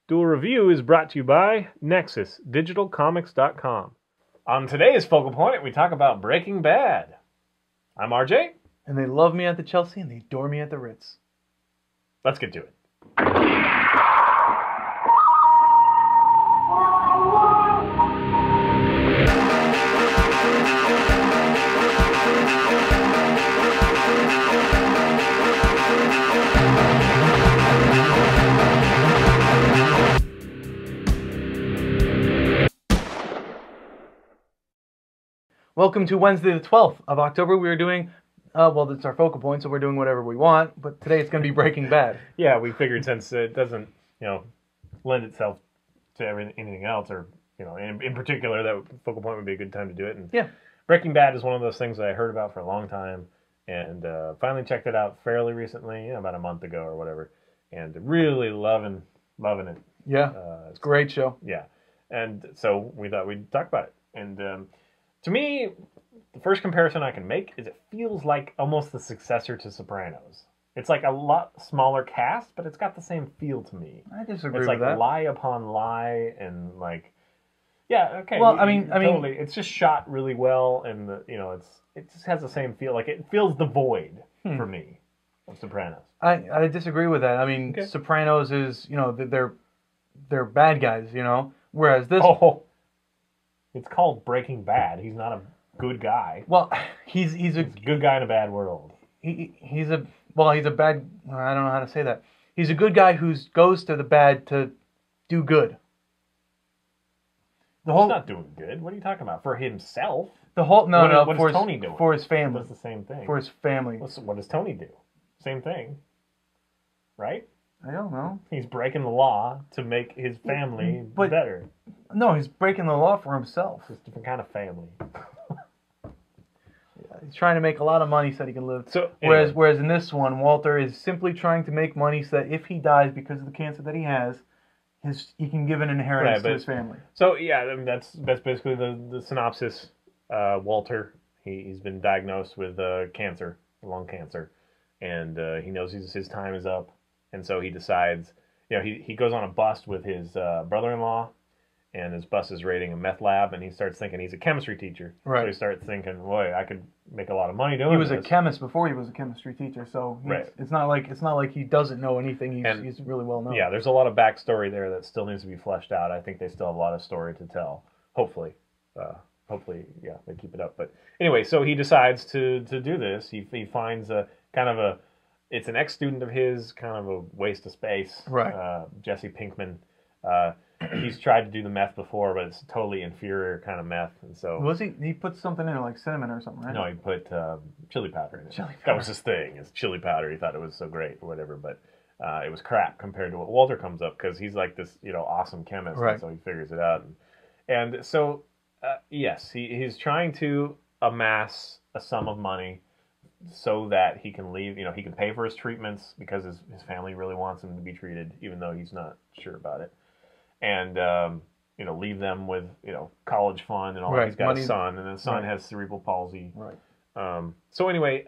Duel Review is brought to you by NexusDigitalComics.com. On today's Focal Point, we talk about Breaking Bad. I'm RJ. And they love me at the Chelsea and they adore me at the Ritz. Let's get to it. Welcome to Wednesday the 12th of October. We are doing, well, it's our focal point, so we're doing whatever we want, but today it's going to be Breaking Bad. Yeah, we figured since it doesn't, lend itself to anything else, or, in particular, that Focal Point would be a good time to do it. And yeah. Breaking Bad is one of those things that I heard about for a long time, and finally checked it out fairly recently, about a month ago or whatever, and really loving it. Yeah, it's a great show. Yeah, and so we thought we'd talk about it. And to me, the first comparison I can make is it feels like almost the successor to Sopranos. It's like a lot smaller cast, but it's got the same feel to me. I disagree with that. It's like lie upon lie, and like, yeah, okay. Well, totally. It's just shot really well, and it just has the same feel. Like it fills the void for me of Sopranos. I disagree with that. I mean, okay. Sopranos is they're bad guys, whereas this. Oh. It's called Breaking Bad. He's not a good guy. Well, he's a good guy in a bad world. He's a bad. I don't know how to say that. He's a good guy who goes to the bad to do good. He's not doing good. What are you talking about? For himself? What does Tony do? For his family. That's the same thing. For his family. What does Tony do? Same thing, right? I don't know. He's breaking the law to make his family better. No, he's breaking the law for himself. It's a different kind of family. He's trying to make a lot of money so that he can live. So, anyway. Whereas in this one, Walter is simply trying to make money so that if he dies because of the cancer that he has, he can give an inheritance to his family. So yeah, that's basically the synopsis. Walter, he's been diagnosed with cancer, lung cancer, and he knows his time is up. And so he decides, he goes on a bust with his brother-in-law, and his bus is raiding a meth lab, and he starts thinking he's a chemistry teacher. Right. So he starts thinking, boy, I could make a lot of money doing this. He was a chemist before he was a chemistry teacher, so it's not like he doesn't know anything. He's really well known. Yeah, there's a lot of backstory there that still needs to be fleshed out. I think they still have a lot of story to tell. Hopefully, they keep it up. But anyway, so he decides to do this. He finds it's an ex-student of his, kind of a waste of space. Right. Jesse Pinkman. He's tried to do the meth before, but it's a totally inferior kind of meth. And so he put something in it, like cinnamon or something, right? No, he put chili powder in it. Chili powder. That was his thing, is chili powder. He thought it was so great or whatever, but it was crap compared to what Walter comes up, because he's like this, awesome chemist, right. And so he figures it out. And so, yes, he's trying to amass a sum of money so that he can leave, he can pay for his treatments because his family really wants him to be treated, even though he's not sure about it. And, leave them with, college fund and all that. Right. He's got a son, and the son has cerebral palsy. Right. So anyway,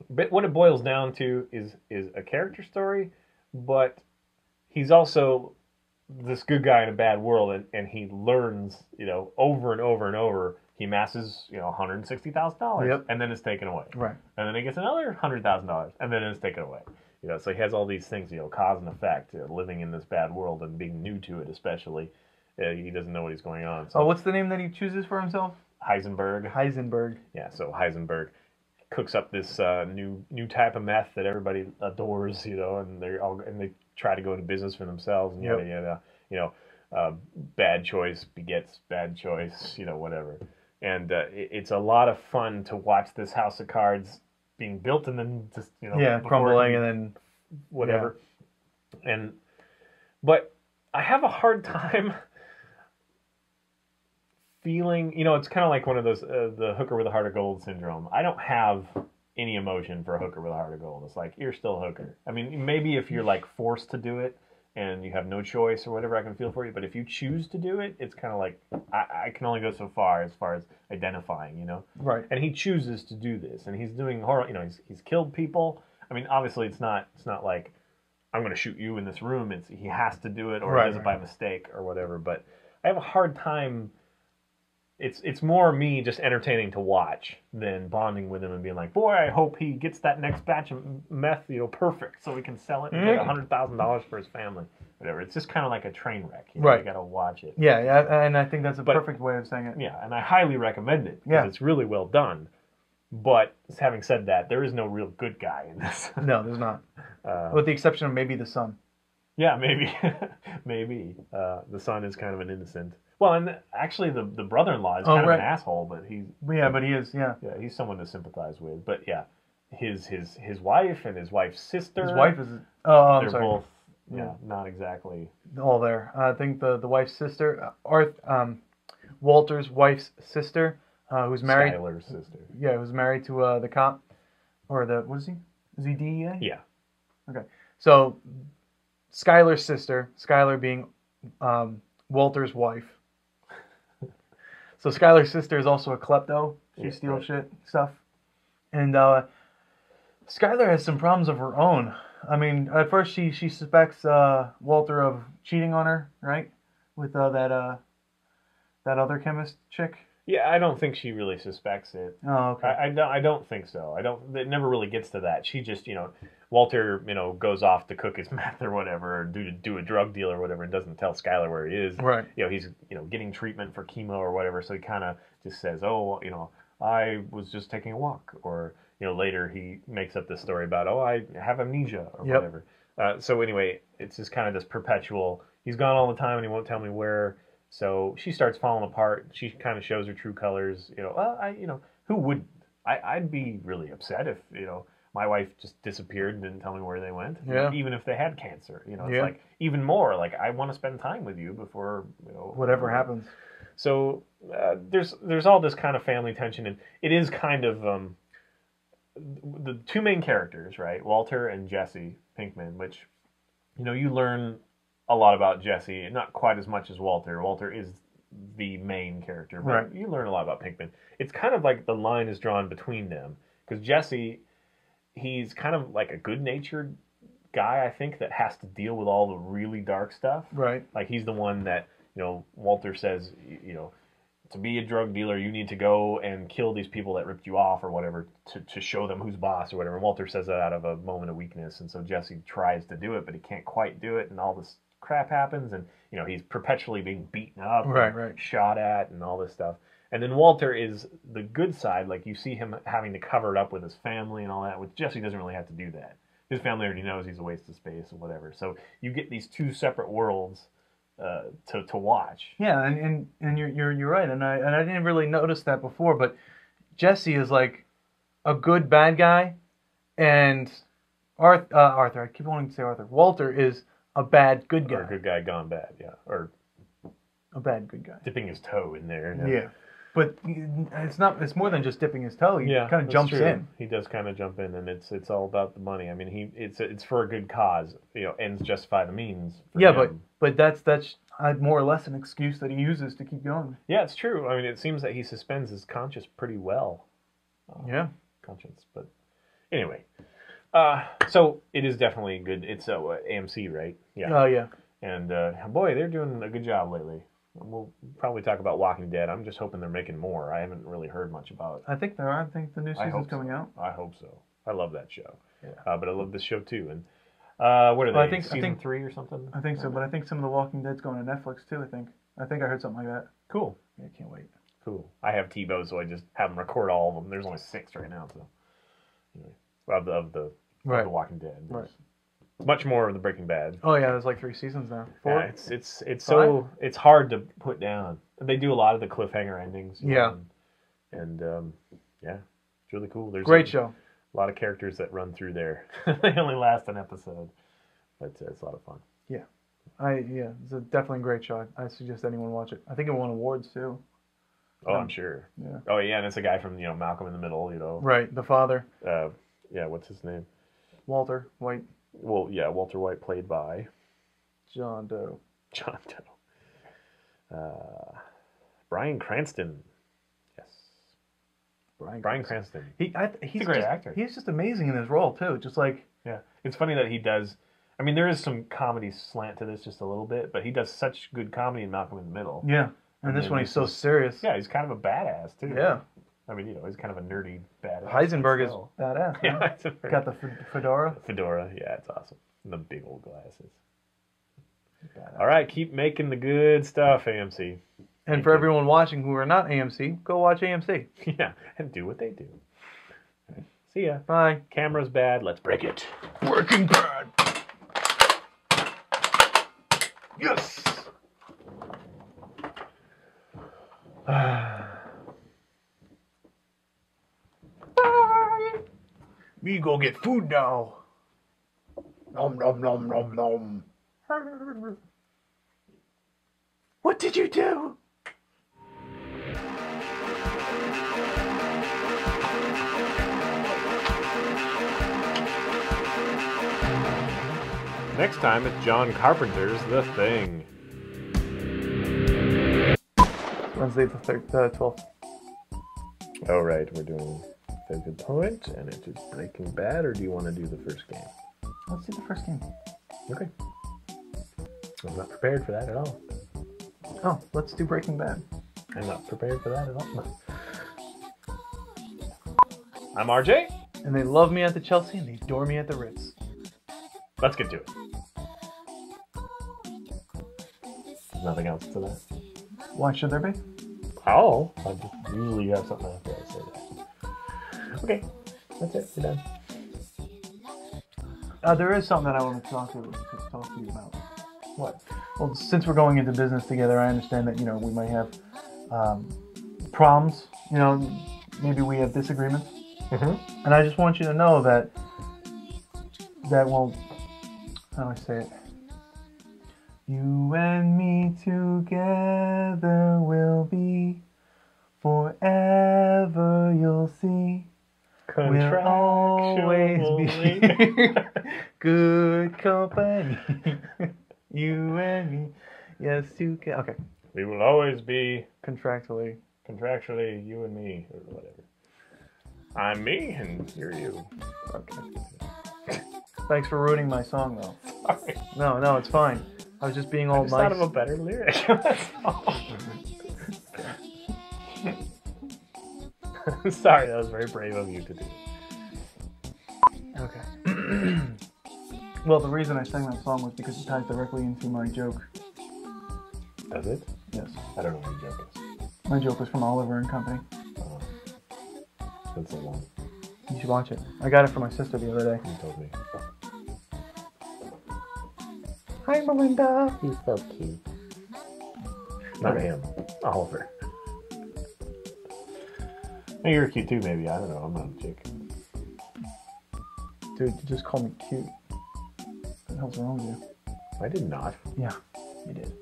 but what it boils down to is a character story, but he's also this good guy in a bad world, and he learns, over and over and over. He amasses, $160,000, yep. And then it's taken away. Right. And then he gets another $100,000, and then it's taken away. So he has all these things, cause and effect, living in this bad world and being new to it, especially. He doesn't know what he's going on. So what's the name that he chooses for himself? Heisenberg. Yeah, so Heisenberg cooks up this new type of meth that everybody adores, and they try to go into business for themselves, and yada yada. Bad choice begets bad choice, whatever. And it's a lot of fun to watch this house of cards being built and then just crumbling and then whatever. Yeah. But I have a hard time feeling, it's kind of like one of those the hooker with a heart of gold syndrome. I don't have any emotion for a hooker with a heart of gold. It's like, you're still a hooker. I mean, maybe if you're like forced to do it and you have no choice or whatever, I can feel for you. But if you choose to do it, it's kind of like, I can only go so far as identifying, Right. And he chooses to do this, and he's doing horror. He's killed people. I mean, obviously, it's not like I'm going to shoot you in this room. He has to do it, or Right, he does it by mistake, or whatever. But I have a hard time. It's more me just entertaining to watch than bonding with him and being like, boy, I hope he gets that next batch of meth, perfect, so we can sell it and get $100,000 for his family. Whatever. It's just kind of like a train wreck. Right. You got to watch it. Yeah, and I think that's a perfect way of saying it. Yeah, and I highly recommend it because it's really well done. But having said that, there is no real good guy in this. No, there's not. With the exception of maybe the son. Yeah, maybe. Maybe. The son is kind of an innocent. Well, and actually the brother-in-law is kind of an asshole, but he's... Yeah, but he is, yeah. Yeah, he's someone to sympathize with. But yeah, his wife and his wife's sister... His wife is... Oh, they're both, not exactly... All there. I think the wife's sister, Walter's wife's sister, who's married... Skyler's sister. Yeah, who's married to the cop. Or what is he? Is he DEA? Yeah. Okay. So, Skyler's sister, Skyler being Walter's wife. So Skyler's sister is also a klepto. She steals stuff. And Skyler has some problems of her own. I mean, at first she suspects Walter of cheating on her, right? With that other chemist chick. Yeah, I don't think she really suspects it. Oh, okay. I don't think so. It never really gets to that. She just, Walter, goes off to cook his meth or whatever, or do a drug deal or whatever, and doesn't tell Skyler where he is. Right. He's, getting treatment for chemo or whatever, so he kind of just says, oh, I was just taking a walk. Or, later he makes up this story about, oh, I have amnesia or whatever. So anyway, it's just kind of this perpetual, he's gone all the time and he won't tell me where. So she starts falling apart. She kind of shows her true colors. Who wouldn't? I'd be really upset if, my wife just disappeared and didn't tell me where they went. Yeah. Even if they had cancer. It's like, even more, like, I want to spend time with you before, whatever happens. So there's all this kind of family tension, and it is kind of the two main characters, right? Walter and Jesse Pinkman, which, you learn a lot about Jesse, not quite as much as Walter. Walter is the main character, but you learn a lot about Pinkman. It's kind of like the line is drawn between them, because Jesse, he's kind of like a good-natured guy, I think, that has to deal with all the really dark stuff. Right. Like, he's the one that, Walter says, to be a drug dealer, you need to go and kill these people that ripped you off or whatever to show them who's boss or whatever. And Walter says that out of a moment of weakness, and so Jesse tries to do it, but he can't quite do it, and all this crap happens, and he's perpetually being beaten up, shot at, and all this stuff. And then Walter is the good side, like you see him having to cover it up with his family and all that. With Jesse, doesn't really have to do that. His family already knows he's a waste of space or whatever. So you get these two separate worlds to watch. Yeah, and you're right, and I didn't really notice that before, but Jesse is like a good bad guy, and Arthur, I keep wanting to say Arthur. Walter is a bad good guy. Or a good guy gone bad, yeah. Or a bad good guy. Dipping his toe in there. Yeah. But it's more than just dipping his toe. He kind of jumps in. He does kind of jump in, and it's all about the money. I mean, it's for a good cause. Ends justify the means. Yeah, but that's more or less an excuse that he uses to keep going. Yeah, it's true. I mean, it seems that he suspends his conscience pretty well. Conscience, but anyway. So it is definitely good. It's AMC, right? Yeah. Oh yeah. And boy, they're doing a good job lately. We'll probably talk about Walking Dead. I'm just hoping they're making more. I haven't really heard much about it. I think there are. I think the new season's coming out. I hope so. I love that show. Yeah. But I love this show too. And what are they? Season 3 or something? I think so. But I think some of the Walking Dead's going to Netflix too. I think I heard something like that. Cool. Yeah, I can't wait. Cool. I have TiVo, so I just have them record all of them. There's only 6 right now, so anyway, of the Walking Dead. Right. Much more of the Breaking Bad. Oh yeah, there's like 3 seasons now. 4. Yeah, it's hard to put down. They do a lot of the cliffhanger endings. Yeah. And it's really cool. There's great show. A lot of characters that run through there. They only last an episode, but it's a lot of fun. Yeah. It's definitely a great show. I suggest anyone watch it. I think it won awards too. Oh, I'm sure. Yeah. Oh yeah, and it's a guy from Malcolm in the Middle. Right, the father. What's his name? Walter White. Well, yeah, Walter White played by John Doe. Bryan Cranston. Yes. Bryan Cranston. He's a great actor. He's just amazing in his role too. Just like it's funny that he does. I mean, there is some comedy slant to this just a little bit, but he does such good comedy in Malcolm in the Middle. Yeah. And this one he's so serious. Yeah, he's kind of a badass, too. Yeah. I mean, he's kind of a nerdy badass. Heisenberg is badass. Yeah, Heisenberg. Got the fedora. Fedora, yeah, it's awesome. And the big old glasses. Badass. All right, keep making the good stuff, AMC. And for everyone watching who are not AMC, go watch AMC. Yeah, and do what they do. Right. See ya. Bye. Camera's bad. Let's break it. Breaking Bad. Yes. We go get food now. Nom nom nom nom nom. What did you do? Next time it's John Carpenter's The Thing. Wednesday the 12th. Oh, right, we're doing a good point, and it is Breaking Bad, or do you want to do the first game? Let's do the first game. Okay. I'm not prepared for that at all. Oh, let's do Breaking Bad. I'm not prepared for that at all. I'm RJ. And they love me at the Chelsea, and they adore me at the Ritz. Let's get to it. Nothing else to that. Why should there be? Oh, I just usually have something after I say that. Okay, that's it. We're done. There is something that I want to talk to you about. What? Well, since we're going into business together, I understand that we might have problems. Maybe we have disagreements. Mm-hmm. And I just want you to know that well, how do I say it? You and me together will be forever, you'll see. We'll always be good company. You and me. Yes, you can. Okay. We will always be contractually, you and me, or whatever. I'm me, and you're you. Okay. Thanks for ruining my song, though. Sorry. No, it's fine. I was just being all nice. I just thought of a better lyric. Sorry, that was very brave of you to do. Okay. Well, the reason I sang that song was because it ties directly into my joke. Does it? Yes. I don't know what your joke is. My joke was from Oliver and Company. That's a long. You should watch it. I got it for my sister the other day. You told me. Hi, Melinda. He's so cute. Not him. Oliver. Hey, you're cute too, maybe. I don't know. I'm not a chick. Dude, you just call me cute. What the hell's wrong with you? I did not. Yeah, you did.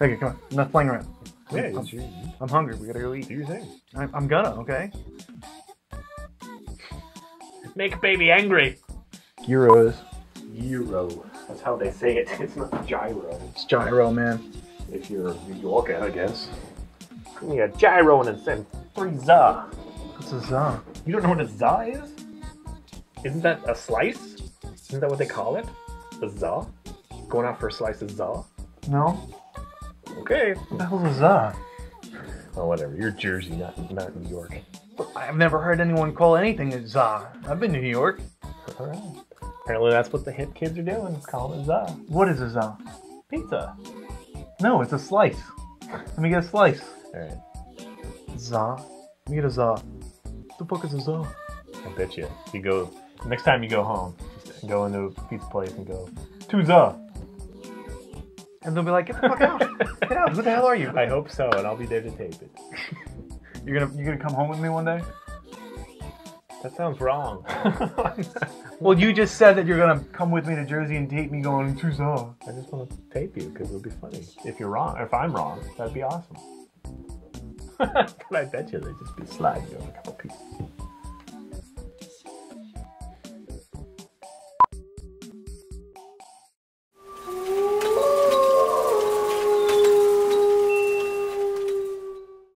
Okay, come on. I'm not playing around. Yeah, I'm hungry. We gotta go eat. Do your thing. I'm gonna, okay? Make baby angry. Gyros. Gyro. That's how they say it. It's not gyro. It's gyro, man. If you're New Yorker, I guess. Give me a gyro and send 3 za. What's a za? You don't know what a za is? Isn't that a slice? Isn't that what they call it? A za? Going out for a slice of za? No. Okay. What the hell's a za? Oh, whatever. You're Jersey, not New York. I've never heard anyone call anything a za. I've been to New York. All right. Apparently that's what the hip kids are doing. It's calling it za. What is a za? Pizza. No, it's a slice. Let me get a slice. All right. Za. Let me get a za. What the fuck is a za? I bet you. You go next time you go home, just go into a pizza place and go 2 za. And they'll be like, get the fuck out. Get out. Who the hell are you? I hope so, and I'll be there to tape it. You're gonna come home with me one day? That sounds wrong. Well, you just said that you're gonna come with me to Jersey and tape me going to za. I just want to tape you because it'll be funny. If you're wrong, if I'm wrong, that'd be awesome. But I bet you they'd just be sliding you over a couple pieces.